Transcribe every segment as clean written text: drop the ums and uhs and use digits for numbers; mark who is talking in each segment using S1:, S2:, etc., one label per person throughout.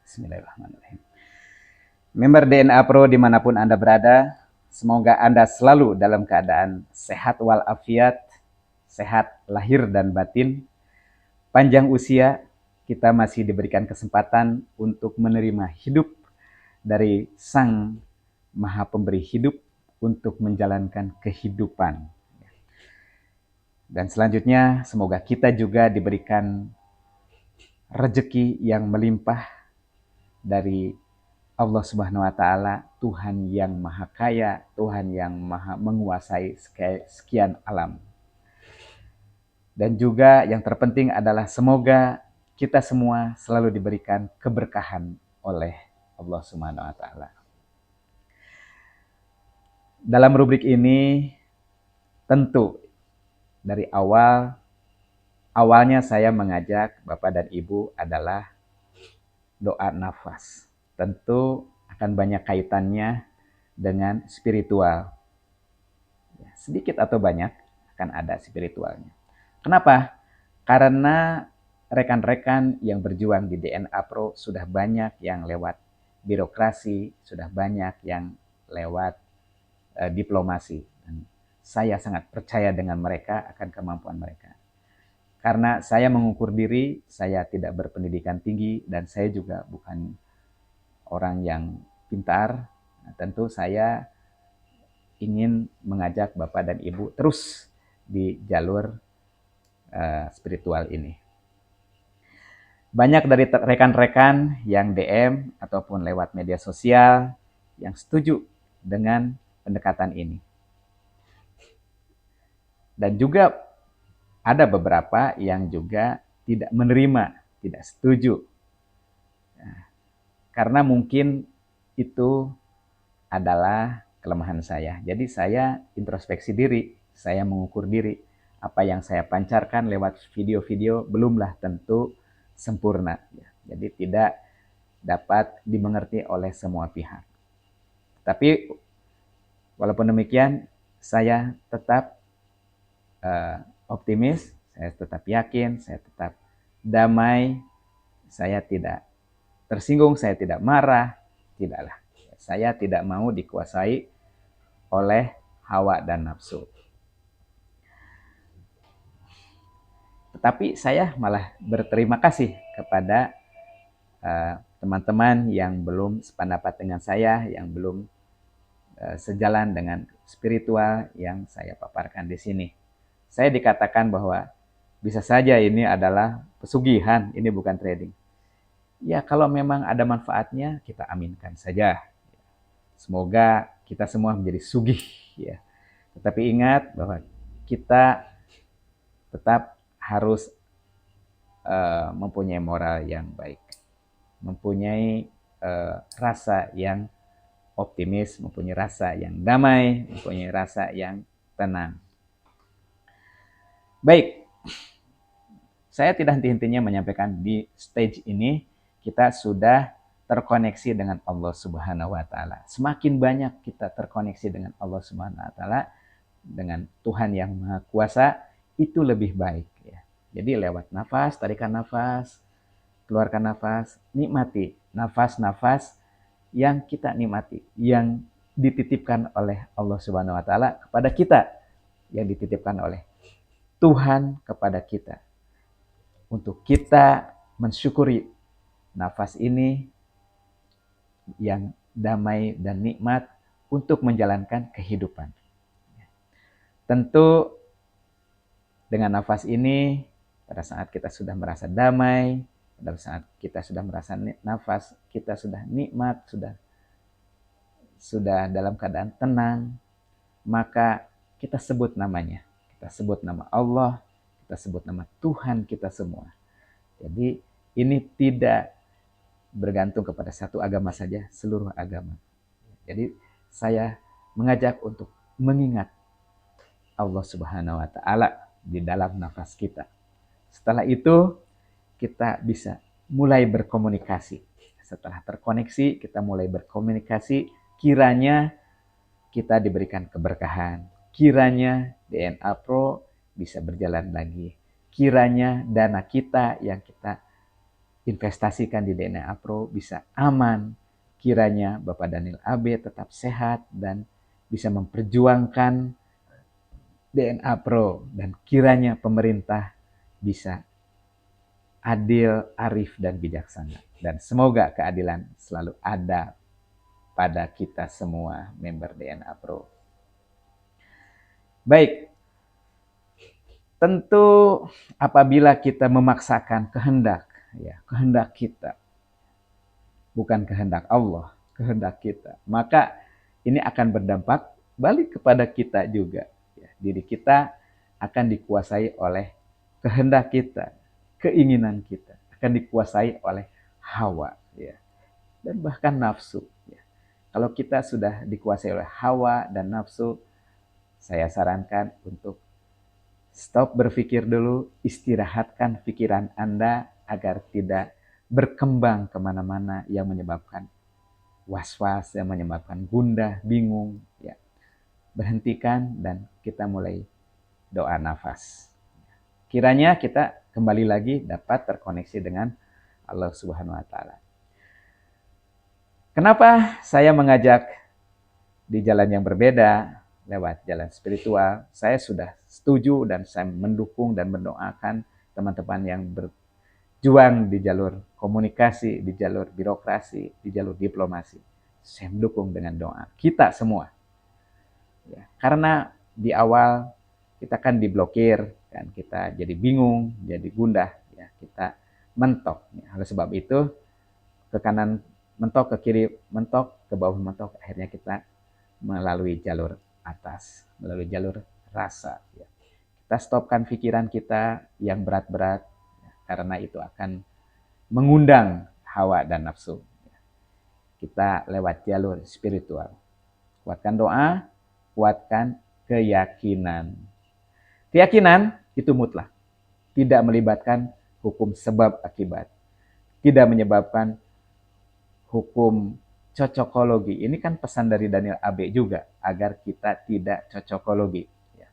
S1: Bismillahirrahmanirrahim. Member DNA Pro dimanapun Anda berada, semoga Anda selalu dalam keadaan sehat walafiat, sehat lahir dan batin, panjang usia, kita masih diberikan kesempatan untuk menerima hidup dari Sang Maha Pemberi Hidup untuk menjalankan kehidupan. Dan selanjutnya, semoga kita juga diberikan rezeki yang melimpah dari Allah Subhanahu wa Ta'ala, Tuhan yang Maha Kaya, Tuhan yang Maha menguasai sekian alam. Dan juga yang terpenting adalah semoga kita semua selalu diberikan keberkahan oleh Allah Subhanahu wa Ta'ala. Dalam rubrik ini, tentu dari awalnya saya mengajak Bapak dan Ibu adalah doa nafas. Tentu akan banyak kaitannya dengan spiritual. Sedikit atau banyak akan ada spiritualnya. Kenapa? Karena rekan-rekan yang berjuang di DNA Pro sudah banyak yang lewat birokrasi, sudah banyak yang lewat diplomasi. Dan saya sangat percaya dengan mereka akan kemampuan mereka. Karena saya mengukur diri, saya tidak berpendidikan tinggi dan saya juga bukan orang yang pintar. Nah, tentu saya ingin mengajak Bapak dan Ibu terus di jalur spiritual ini. Banyak dari rekan-rekan yang DM ataupun lewat media sosial yang setuju dengan pendekatan ini. Dan juga ada beberapa yang juga tidak menerima, tidak setuju. Nah, karena mungkin itu adalah kelemahan saya. Jadi saya introspeksi diri, saya mengukur diri. Apa yang saya pancarkan lewat video-video belumlah tentu sempurna. Jadi tidak dapat dimengerti oleh semua pihak. Tapi walaupun demikian, saya tetap optimis, saya tetap yakin, saya tetap damai, saya tidak tersinggung, saya tidak marah, tidaklah. Saya tidak mau dikuasai oleh hawa dan nafsu. Tetapi saya malah berterima kasih kepada teman-teman yang belum sependapat dengan saya, yang belum sejalan dengan spiritual yang saya paparkan di sini. Saya dikatakan bahwa bisa saja ini adalah pesugihan, ini bukan trading. Ya kalau memang ada manfaatnya, kita aminkan saja. Semoga kita semua menjadi sugih, ya. Tetapi ingat bahwa kita tetap harus mempunyai moral yang baik, mempunyai rasa yang optimis, mempunyai rasa yang damai, mempunyai rasa yang tenang. Baik, saya tidak henti-hentinya menyampaikan di stage ini kita sudah terkoneksi dengan Allah Subhanahu wa Ta'ala. Semakin banyak kita terkoneksi dengan Allah Subhanahu wa Ta'ala, dengan Tuhan yang Maha Kuasa, itu lebih baik. Ya. Jadi lewat nafas, tarikan nafas, keluarkan nafas, nikmati nafas-nafas yang kita nikmati, yang dititipkan oleh Allah Subhanahu wa Ta'ala kepada kita, yang dititipkan oleh Tuhan kepada kita. Untuk kita mensyukuri nafas ini yang damai dan nikmat untuk menjalankan kehidupan. Tentu dengan nafas ini, pada saat kita sudah merasa damai, pada saat kita sudah merasa nafas, kita sudah nikmat, sudah dalam keadaan tenang, maka kita sebut namanya. Kita sebut nama Allah, kita sebut nama Tuhan kita semua. Jadi ini tidak bergantung kepada satu agama saja, seluruh agama. Jadi saya mengajak untuk mengingat Allah Subhanahu wa Ta'ala di dalam nafas kita. Setelah itu kita bisa mulai berkomunikasi. Setelah terkoneksi, kita mulai berkomunikasi. Kiranya kita diberikan keberkahan. Kiranya DNA Pro bisa berjalan lagi. Kiranya dana kita yang kita investasikan di DNA Pro bisa aman. Kiranya Bapak Daniel AB tetap sehat dan bisa memperjuangkan DNA Pro, dan kiranya pemerintah bisa adil, arif, dan bijaksana. Dan semoga keadilan selalu ada pada kita semua member DNA Pro. Baik, tentu apabila kita memaksakan kehendak, ya, kehendak kita, bukan kehendak Allah, kehendak kita, maka ini akan berdampak balik kepada kita juga. Ya, diri kita akan dikuasai oleh kehendak kita, keinginan kita, akan dikuasai oleh hawa, ya, dan bahkan nafsu. Ya. Kalau kita sudah dikuasai oleh hawa dan nafsu, saya sarankan untuk stop berpikir dulu, istirahatkan pikiran Anda agar tidak berkembang kemana-mana yang menyebabkan was-was, yang menyebabkan gundah, bingung. Ya. Berhentikan dan kita mulai doa nafas. Kiranya kita kembali lagi dapat terkoneksi dengan Allah Subhanahu wa Ta'ala. Kenapa saya mengajak di jalan yang berbeda lewat jalan spiritual? Saya sudah setuju dan saya mendukung dan mendoakan teman-teman yang berjuang di jalur komunikasi, di jalur birokrasi, di jalur diplomasi. Saya mendukung dengan doa kita semua. Ya, karena di awal kita kan diblokir, kan kita jadi bingung, jadi gundah, ya, kita mentok. Ya, oleh sebab itu ke kanan mentok, ke kiri mentok, ke bawah mentok, akhirnya kita melalui jalur atas, melalui jalur rasa. Ya. Kita stopkan pikiran kita yang berat-berat, ya, karena itu akan mengundang hawa dan nafsu. Ya. Kita lewat jalur spiritual. Kuatkan doa, kuatkan keyakinan. Keyakinan itu mutlak, tidak melibatkan hukum sebab akibat, tidak menyebabkan hukum cocokologi. Ini kan pesan dari Daniel AB juga, agar kita tidak cocokologi. Ya.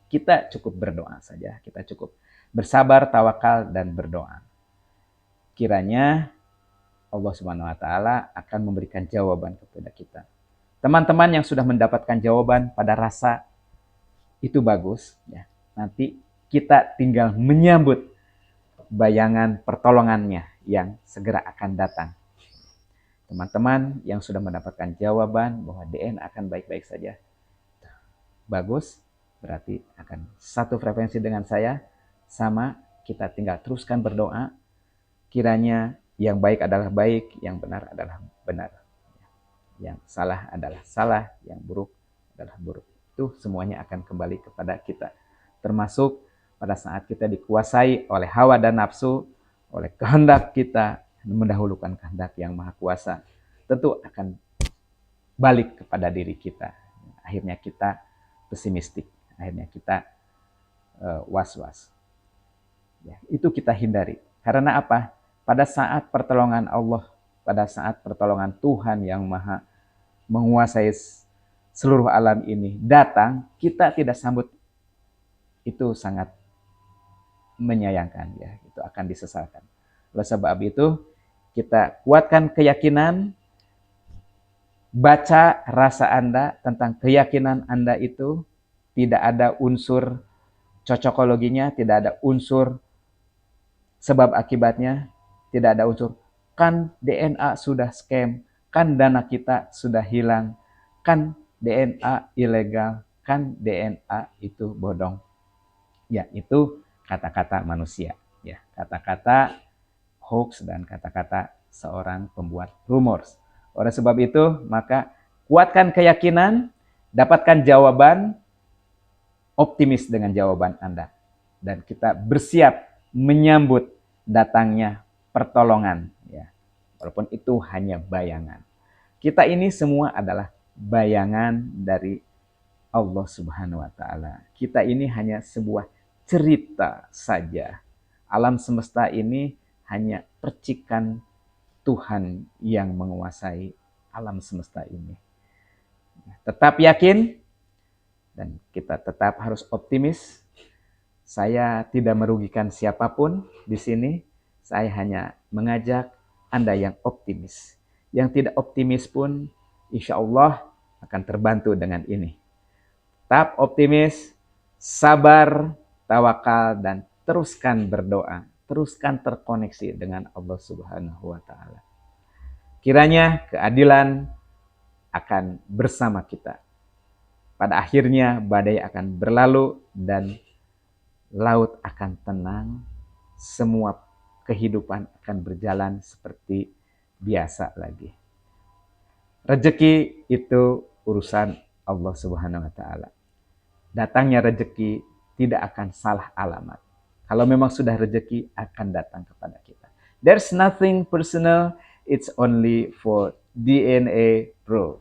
S1: Kita cukup berdoa saja, kita cukup bersabar, tawakal, dan berdoa. Kiranya Allah Subhanahu wa Ta'ala akan memberikan jawaban kepada kita. Teman-teman yang sudah mendapatkan jawaban pada rasa, itu bagus. Ya. Nanti kita tinggal menyambut bayangan pertolongannya yang segera akan datang. Teman-teman yang sudah mendapatkan jawaban bahwa DN akan baik-baik saja, bagus, berarti akan satu frekuensi dengan saya, sama, kita tinggal teruskan berdoa, kiranya yang baik adalah baik, yang benar adalah benar. Yang salah adalah salah, yang buruk adalah buruk. Itu semuanya akan kembali kepada kita. Termasuk pada saat kita dikuasai oleh hawa dan nafsu, oleh kehendak kita, mendahulukan kehendak yang maha kuasa, tentu akan balik kepada diri kita. Akhirnya kita pesimistik, akhirnya kita was-was. Ya, itu kita hindari. Karena apa? Pada saat pertolongan Allah, pada saat pertolongan Tuhan yang maha menguasai seluruh alam ini datang, kita tidak sambut, itu sangat menyayangkan, ya, itu akan disesalkan. Oleh sebab itu, kita kuatkan keyakinan, baca rasa Anda tentang keyakinan Anda itu, tidak ada unsur cocokologinya, tidak ada unsur sebab akibatnya, tidak ada unsur kan DNA sudah scam, kan dana kita sudah hilang, kan DNA ilegal, kan DNA itu bodong. Ya, itu kata-kata manusia, ya, kata-kata hoax dan kata-kata seorang pembuat rumors. Oleh sebab itu, maka kuatkan keyakinan, dapatkan jawaban, optimis dengan jawaban Anda, dan kita bersiap menyambut datangnya pertolongan, ya. Walaupun itu hanya bayangan. Kita ini semua adalah bayangan dari Allah Subhanahu wa Ta'ala. Kita ini hanya sebuah cerita saja. Alam semesta ini hanya percikan Tuhan yang menguasai alam semesta ini. Tetap yakin dan kita tetap harus optimis. Saya tidak merugikan siapapun di sini. Saya hanya mengajak Anda yang optimis. Yang tidak optimis pun insya Allah akan terbantu dengan ini. Tetap optimis, sabar, tawakal, dan teruskan berdoa. Teruskan terkoneksi dengan Allah Subhanahu wa Ta'ala. Kiranya keadilan akan bersama kita. Pada akhirnya badai akan berlalu dan laut akan tenang. Semua kehidupan akan berjalan seperti biasa lagi. Rezeki itu urusan Allah Subhanahu wa Ta'ala. Datangnya rezeki tidak akan salah alamat. Kalau memang sudah rezeki akan datang kepada kita. There's nothing personal, it's only for DNA proof.